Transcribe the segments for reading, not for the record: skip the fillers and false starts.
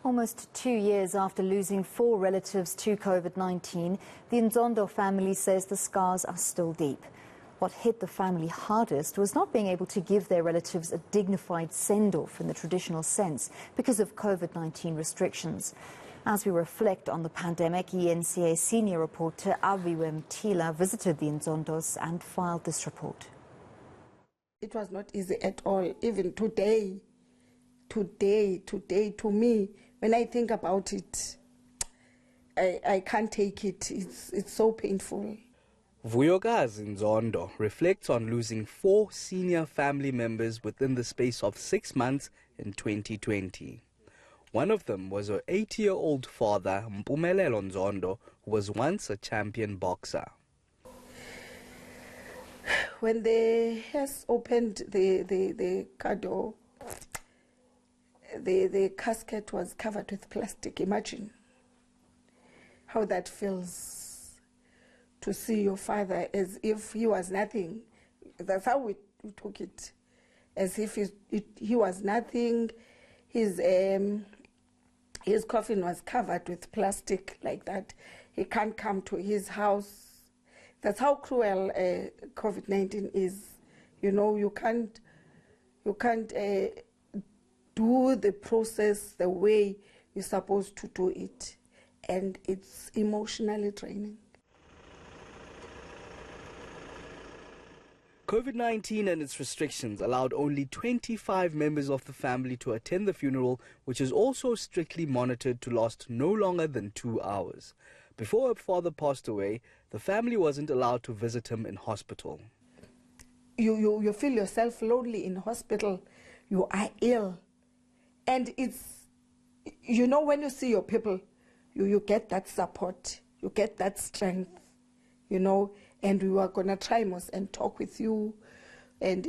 Almost 2 years after losing 4 relatives to COVID-19, the Ndzondo family says the scars are still deep. What hit the family hardest was not being able to give their relatives a dignified send-off in the traditional sense because of COVID-19 restrictions. As we reflect on the pandemic, eNCA senior reporter Aviwe Mtila visited the Ndzondos and filed this report. It was not easy at all, even today to me. When I think about it, I can't take it. It's so painful. Vuyokazi Ndzondo reflects on losing 4 senior family members within the space of 6 months in 2020. One of them was her 80-year-old father, Ndzondo, who was once a champion boxer. When they has opened the car door, the casket was covered with plastic. Imagine how that feels to see your father as if he was nothing. That's how we took it, as if he was nothing. His coffin was covered with plastic like that. He can't come to his house. That's how cruel COVID-19 is. You know, you can't do the process the way you're supposed to do it, and it's emotionally draining. COVID-19 and its restrictions allowed only 25 members of the family to attend the funeral, which is also strictly monitored to last no longer than 2 hours. Before her father passed away, the family wasn't allowed to visit him in hospital. You feel yourself lonely in hospital. You are ill. And it's, you know, when you see your people, you get that support, you get that strength, you know, and we are going to try most and talk with you, and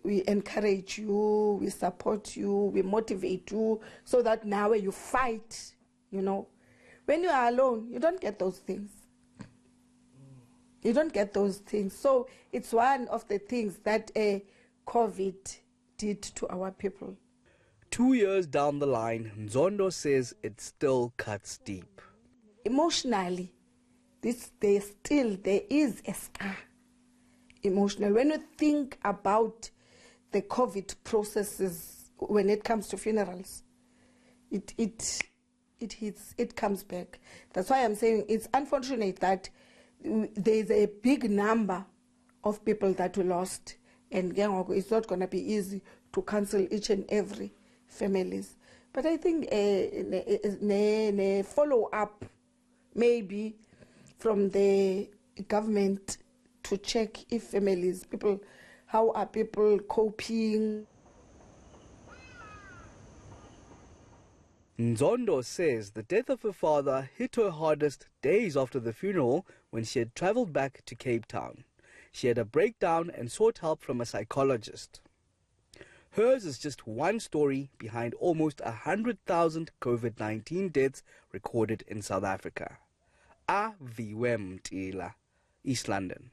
we encourage you, we support you, we motivate you, so that now you fight, you know. When you are alone, you don't get those things. You don't get those things. So it's one of the things that COVID did to our people. 2 years down the line, Ndzondo says it still cuts deep. Emotionally, there is a scar. Emotional. When you think about the COVID processes, when it comes to funerals, it hits, it comes back. That's why I'm saying it's unfortunate that there's a big number of people that we lost, and it's not going to be easy to cancel each and every families. But I think a follow-up maybe from the government to check if families, people, how are people coping. Ndzondo says the death of her father hit her hardest days after the funeral, when she had travelled back to Cape Town. She had a breakdown and sought help from a psychologist. Hers is just one story behind almost 100,000 COVID-19 deaths recorded in South Africa. Aviwe Mtila, East London.